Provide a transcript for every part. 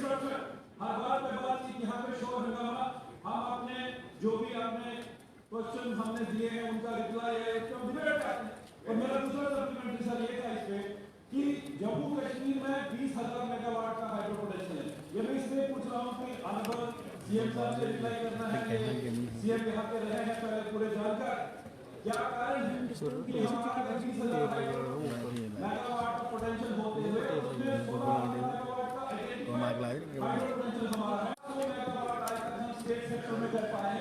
हर बात पे बात की, यहाँ पे शोर हंगामा, हम अपने जो भी आपने क्वेश्चन हमने दिए हैं उनका रिप्लाई है, तो डिबेट करते हैं। और मेरा दूसरा सप्लीमेंट्री सर ये था इस पे कि जम्मू कश्मीर में 20,000 मेगावाट का हाइड्रो पोटेंशियल है। ये मैं इसलिए पूछ रहा हूँ कि अनुभव सीएम साहब से रिप्लाई करना है कि सीएम यहाँ पे रहे हैं पहले पूरे जानकर क्या कारण है कि हमारा 20,000 मेगावाट का पोटेंशियल होते हुए उसमें 16,000 मेगावाट का हाइड्रो पोटेंशियल हमारा है, 100 मेगावाट आज तक हम स्टेट सेक्टर में कर पाए हैं।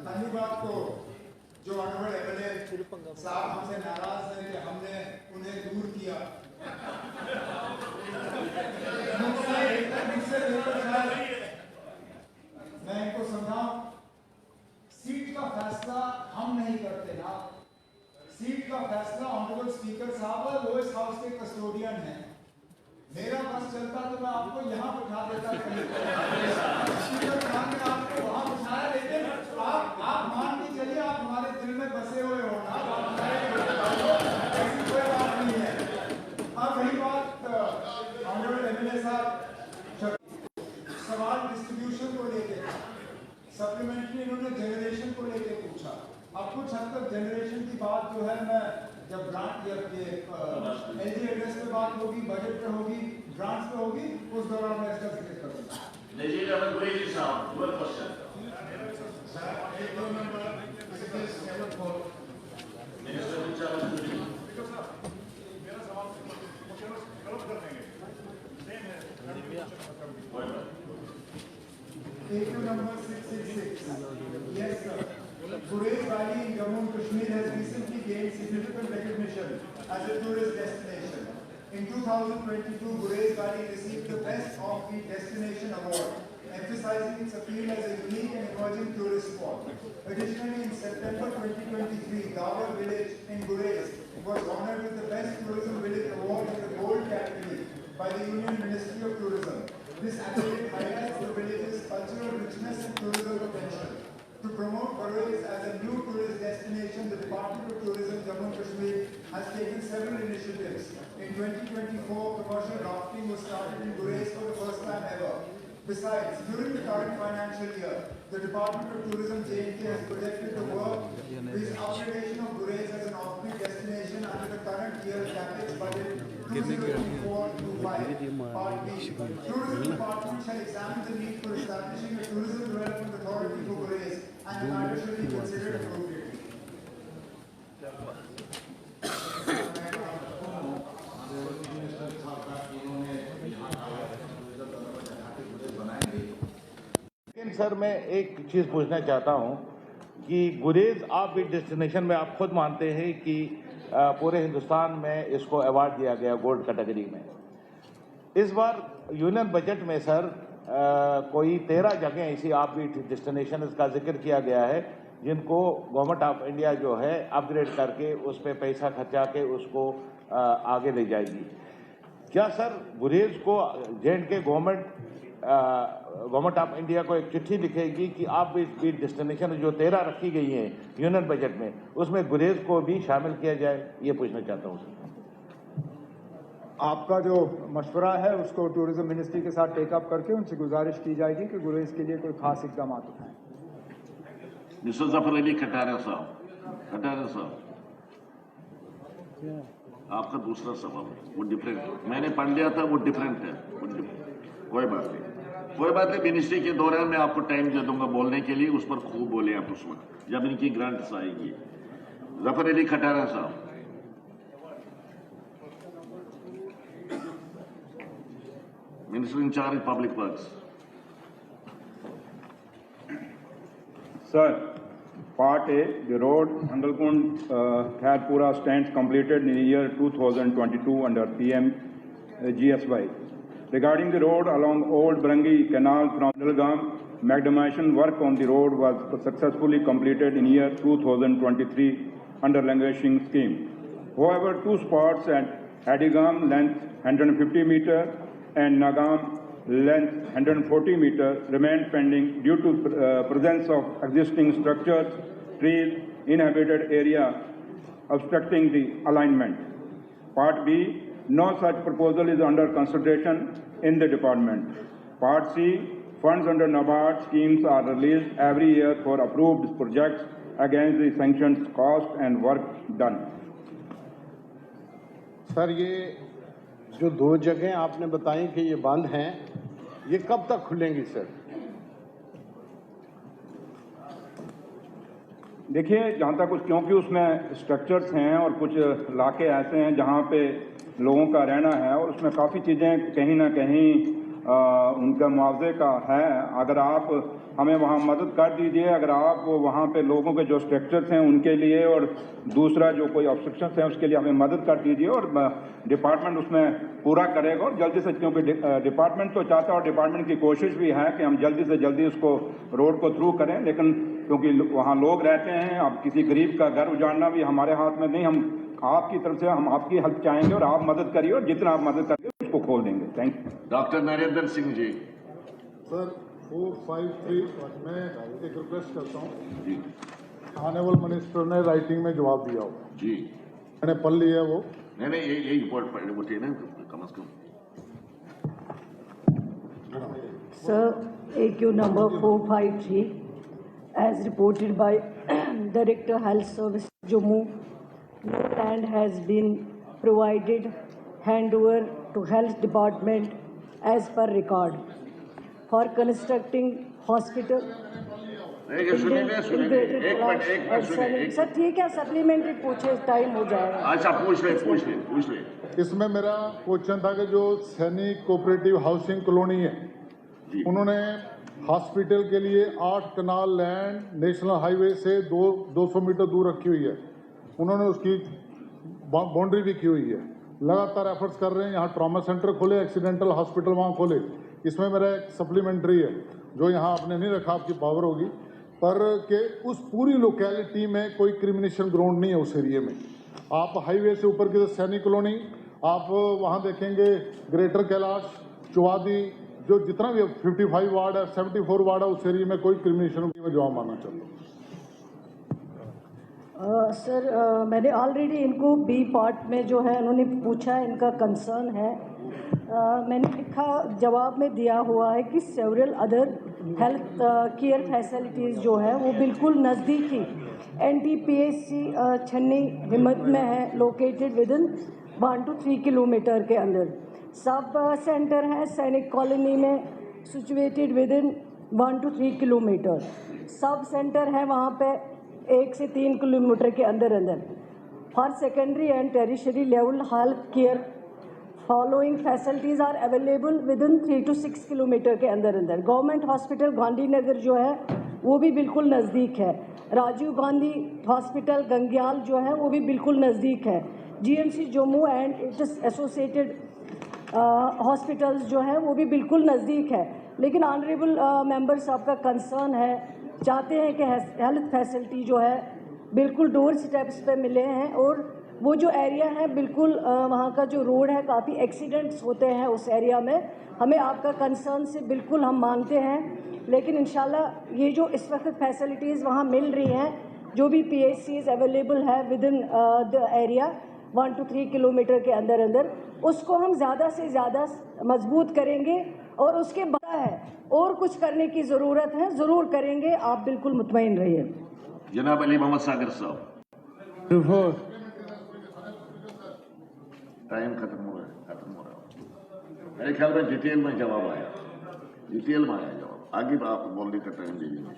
पहली बात तो जो ऑनरेबल एमएलए साहब हमसे नाराज हैं कि हमने उन्हें दूर किया, मैं इनको समझाऊं, सीट का फैसला हम नहीं करते ना, सीट का फैसला ऑनरेबल स्पीकर साहब वो इस हाउस के कस्टोडियन हैं। मेरा बस चलता तो मैं आपको यहाँ बिठा देता, स्पीकर साहब ने आपको वहाँ बिठाया, लेकिन आप मान के चलिए आप हमारे दिल में बसे हुए हो ना, ऐसी कोई बात नहीं है। अब वही बात ऑनरेबल एमएलए साहब सवाल डिस्ट्रीब्यूशन को लेके, सप्लीमेंट्री इन्होंने जनरेशन को लेके पूछा। अब कुछ हद तक जनरेशन की बात जो है मैं जब ग्रांट या एलजी एड्रेस पे बात होगी, बजट पे होगी, ग्रांट्स पे होगी, उस दौरान मैं इसका जिक्र करूंगा। Number 666. Yes, sir. Gurez Valley in Jammu and Kashmir has recently gained significant recognition as a tourist destination. In 2022, Gurez Valley received the Best Offbeat Destination Award, emphasizing its appeal as a unique and emerging tourist spot. Additionally, in September 2023, Dawar village in Gurez was honored with the Best Tourism Village Award in the Gold category by the Union Ministry of Tourism. This accolade highlights the village's cultural richness and tourism potential. To promote Gurez as a new tourist destination, the Department of Tourism, Jammu and Kashmir, has taken several initiatives. In 2024, commercial rafting was started in Gurez for the first time ever. Besides, during the current financial year, the Department of Tourism J&K has projected the work with upgradation of Gurez as an offbeat destination under the current year capex budget 2024-25 Part B. Tourism Department shall examine the need for establishing a tourism development authority for Gurez and the matter shall be considered appropriately. Sir मैं एक चीज़ पूछना चाहता हूं कि गुरेज offbeat destination में आप खुद मानते हैं कि पूरे हिंदुस्तान में इसको अवार्ड दिया गया गोल्ड कैटेगरी में। इस बार यूनियन बजट में सर कोई 13 जगह ऐसी ऑफबीट डेस्टिनेशन का जिक्र किया गया है जिनको गवर्नमेंट ऑफ इंडिया जो है अपग्रेड करके उस पर पैसा खर्चा के उसको आगे ले जाएगी। क्या सर गुरेज को J&K गवर्नमेंट ऑफ इंडिया को एक चिट्ठी लिखेगी कि आप इस बीट डेस्टिनेशन जो 13 रखी गई हैं यूनियन बजट में उसमें गुरेज को भी शामिल किया जाए, ये पूछना चाहता हूँ सर। आपका जो मशवरा है उसको टूरिज्म मिनिस्ट्री के साथ टेकअप करके उनसे गुजारिश की जाएगी कि गुरेज के लिए कोई खास इकदाम उठाएं। मिस्टर जफर अली खटारा साहब, आपका दूसरा सवाल वो डिफरेंट है, मैंने पढ़ लिया था वो डिफरेंट है, कोई बात नहीं, मिनिस्ट्री के दौरान मैं आपको टाइम दे दूंगा बोलने के लिए, उस पर खूब बोले आप उस वक्त जब इनकी ग्रांट्स आएगी। जफर अली खटारा साहब। Minister in charge of Public Works. Sir, Part A, the road Angalkund Khairpura stands completed in the year 2022 under PM GSY. Regarding the road along Old Brangi Canal from Dalgam, macadamization work on the road was successfully completed in year 2023 under languishing scheme. However, two spots at Adigam length 150 meter and Nagam length 140 meter, remained pending due to presence of existing structures, trees, inhabited area obstructing the alignment. Part B, no such proposal is under consideration in the department. Part C, funds under NABARD schemes are released every year for approved projects against the sanctioned cost and work done. Sir, ये जो 2 जगह आपने बताई कि ये बंद हैं, ये कब तक खुलेंगी सर? देखिए, जहाँ तक क्योंकि उसमें स्ट्रक्चर्स हैं और कुछ इलाके ऐसे हैं जहाँ पे लोगों का रहना है और उसमें काफ़ी चीज़ें कहीं ना कहीं उनका मुआवजे का है। अगर आप हमें वहाँ मदद कर दीजिए, अगर आप वहाँ पे लोगों के जो स्ट्रक्चर्स हैं उनके लिए और दूसरा जो कोई ऑब्स्ट्रक्शंस हैं उसके लिए हमें मदद कर दीजिए और डिपार्टमेंट उसमें पूरा करेगा और जल्दी से, क्योंकि डिपार्टमेंट तो चाहता है और डिपार्टमेंट की कोशिश भी है कि हम जल्दी से जल्दी उसको रोड को थ्रू करें, लेकिन क्योंकि वहाँ लोग रहते हैं, अब किसी गरीब का घर उजाड़ना भी हमारे हाथ में नहीं। हम आपकी तरफ से हम आपकी हेल्प चाहेंगे और आप मदद करिए और जितना आप मदद करिए उसको खोल देंगे। Thank you. Doctor Narendra Singh ji. Sir 453 मैं एक रिक्वेस्ट करता हूँ जी। ऑनरेबल मिनिस्टर ने राइटिंग में जवाब दिया होगा जी, मैंने पढ़ लिया वो। नहीं यही रिपोर्ट पढ़ उठे ना कम से कम। Sir, AQ number 453, as reported by Director Health Service Jammu, no land has been provided handover to Health Department as per record for constructing hospital. सुनिए एक मिनट सुनिए। सर ठीक है, सप्लीमेंट्री पूछे, टाइम हो जाएगा। अच्छा पूछ ले। इसमें मेरा क्वेश्चन था कि जो सैनिक कोऑपरेटिव हाउसिंग कॉलोनी है, उन्होंने हॉस्पिटल के लिए 8 कनाल लैंड नेशनल हाईवे से 200 मीटर दूर रखी हुई है। उन्होंने उसकी बाउंड्री भी की हुई है। लगातार एफर्ट्स कर रहे हैं, यहाँ ट्रॉमा सेंटर खोले, एक्सीडेंटल हॉस्पिटल वहाँ खोले। इसमें मेरा एक सप्लीमेंट्री है जो यहाँ आपने नहीं रखा, आपकी पावर होगी, पर कि उस पूरी लोकेलिटी में कोई क्रिमिनेशन ग्राउंड नहीं है उस एरिया में। आप हाईवे से ऊपर की सैनिक कॉलोनी, आप वहाँ देखेंगे ग्रेटर कैलाश, चौवादी, जो जितना भी 55 वार्ड है, 74 वार्ड है, उस एरिया में कोई क्रिमिनेशन में जवाब मानना चाहता हूँ। सर मैंने ऑलरेडी इनको बी पार्ट में जो है उन्होंने पूछा, इनका कंसर्न है। मैंने लिखा जवाब में दिया हुआ है कि several other health care facilities जो है वो बिल्कुल नज़दीकी NTPHC छन्नी हिम्मत में है, located within 1 to 3 kilometre के अंदर। सब सेंटर है सैनिक कॉलोनी में, situated within 1 to 3 kilometre. Sub centre है वहाँ पे 1 से 3 किलोमीटर के अंदर। For secondary and tertiary level health care following facilities are available within 3 to 6 kilometre के अंदर। गवर्नमेंट हॉस्पिटल गांधीनगर जो है वो भी बिल्कुल नज़दीक है। राजीव गांधी हॉस्पिटल गंग्याल जो है वो भी बिल्कुल नज़दीक है। GMC Jammu and it's associated hospitals जो है वो भी बिल्कुल नज़दीक है। लेकिन ऑनरेबल मेंबर साहब का कंसर्न है, चाहते हैं कि हेल्थ फैसिलिटी जो है बिल्कुल डोर स्टेप्स पे मिले हैं, और वो जो एरिया है बिल्कुल वहाँ का जो रोड है काफ़ी एक्सीडेंट्स होते हैं उस एरिया में। हमें आपका कंसर्न से बिल्कुल हम मानते हैं, लेकिन इंशाल्लाह ये जो इस वक्त फैसिलिटीज़ वहाँ मिल रही हैं, जो भी PHCs अवेलेबल है with in the area 1 to 3 kilometre के अंदर, उसको हम ज़्यादा से ज़्यादा मजबूत करेंगे। और उसके बाद है और कुछ करने की ज़रूरत है, ज़रूर करेंगे, आप बिल्कुल मुतमईन रहिए। जनाब अली मोहम्मद सागर साहब, टाइम खत्म हो रहा है। मेरे ख्याल में डिटेल में जवाब आया जवाब। आगे आप बोलने का टाइम दीजिए।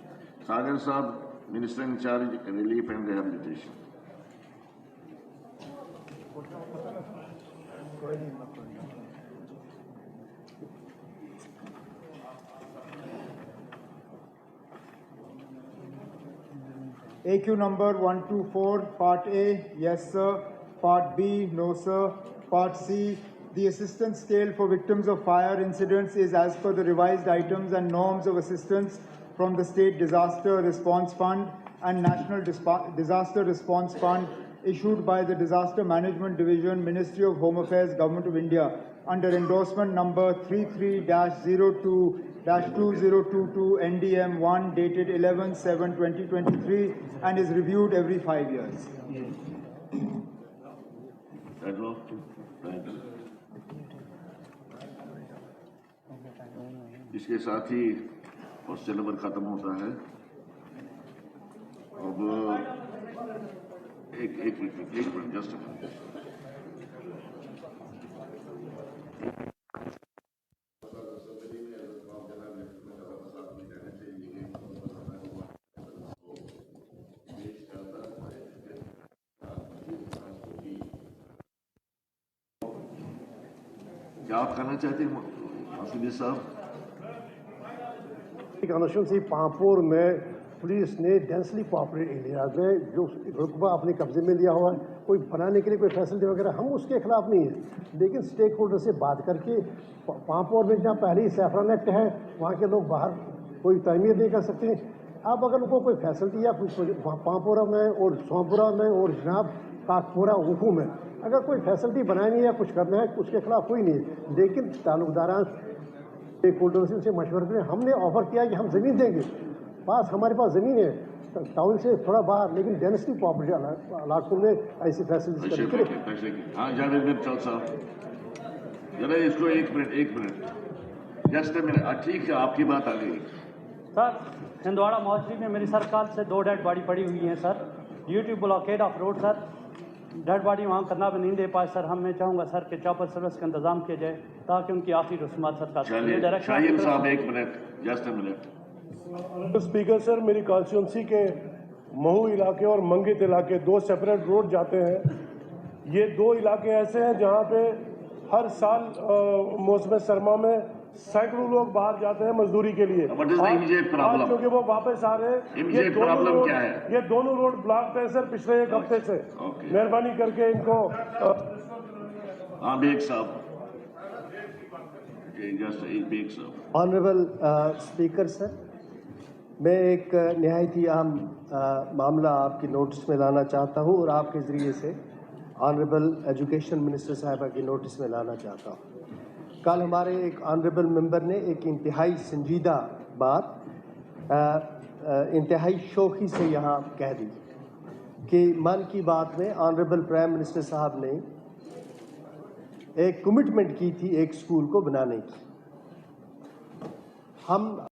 सागर साहब, minister in-charge relief and rehabilitation. AQ number 124, Part A, yes sir. Part B, no sir. Part C, the assistance scale for victims of fire incidents is as per the revised items and norms of assistance from the State Disaster Response Fund and National Disaster Response Fund issued by the Disaster Management Division, Ministry of Home Affairs, Government of India, under endorsement number 33-02-2022 NDM 1 dated 11/7/2023 and is reviewed every 5 years. That's all. Thank you. इसके साथ ही question number खत्म होता है। अब एक minute just क्या आप कहना चाहते हैं मासूमी साहब? कॉन्स्टिट्यूंसी पांपोर में पुलिस ने डेंसली पॉपुलेटेड एरियाज में जो रुकबा अपने कब्जे में लिया हुआ है, कोई बनाने के लिए कोई फैसिलिटी वगैरह, हम उसके खिलाफ नहीं है, लेकिन स्टेक होल्डर से बात करके पांपोर में जहाँ पहले ही सैफरन एक्ट है वहाँ के लोग बाहर कोई तमीर नहीं कर सकते। अब अगर उनको कोई फैसिलिटी या कुछ पांपोरा में और सोमपुरा में और जनाब काकपुरा उखू में अगर कोई फैसिलिटी बनानी है या कुछ करना है उसके खिलाफ कोई नहीं है, लेकिन ताल्लुकदारान स्टेक होल्डर से उनसे मशवरा करें। हमने ऑफर किया कि हम ज़मीन देंगे, हमारे पास ज़मीन है टाउन से थोड़ा बाहर, लेकिन डेंसली पॉपुलेटेड इलाकों में ऐसी फैसिलिटी। हाँ जावेद मिर्चल साहब जरा इसको एक मिनट जस्ट अ मिनट। ठीक है आपकी बात आ गई सर। छिंदवाड़ा मोहल्ले में मेरी सरकार से 2 डेड बॉडी पड़ी हुई हैं sir, due to blockade of road sir. Dead body वहाँ करना भी नहीं दे पाए सर। हम मैं चाहूँगा सर कि चॉपर सर्विस का इंतजाम किया जाए ताकि उनकी आखिरी रस्मात सरकार। शाहीन साहब एक minute just a minute. Speaker sir, मेरी कॉन्स्टिट्यूंसी के महू इलाके और मंगित इलाके 2 सेपरेट रोड जाते हैं। ये 2 इलाके ऐसे हैं जहाँ पे हर साल मौसम सरमा में सैकड़ों लोग बाहर जाते हैं मजदूरी के लिए। क्योंकि वो वापस आ रहे हैं। ये दोनों रोड ब्लॉक है सर पिछले 1 हफ्ते से। मेहरबानी करके इनको ऑनरेबल स्पीकर सर, मैं एक निहायत ही अहम मामला आपकी नोटिस में लाना चाहता हूँ और आपके ज़रिए से ऑनरेबल एजुकेशन मिनिस्टर साहिबा की नोटिस में लाना चाहता हूँ। कल हमारे एक ऑनरेबल मेंबर ने एक इंतहाई संजीदा बात इंतहाई शोखी से यहाँ कह दी कि मन की बात में ऑनरेबल प्राइम मिनिस्टर साहब ने एक कमिटमेंट की थी एक स्कूल को बनाने की। हम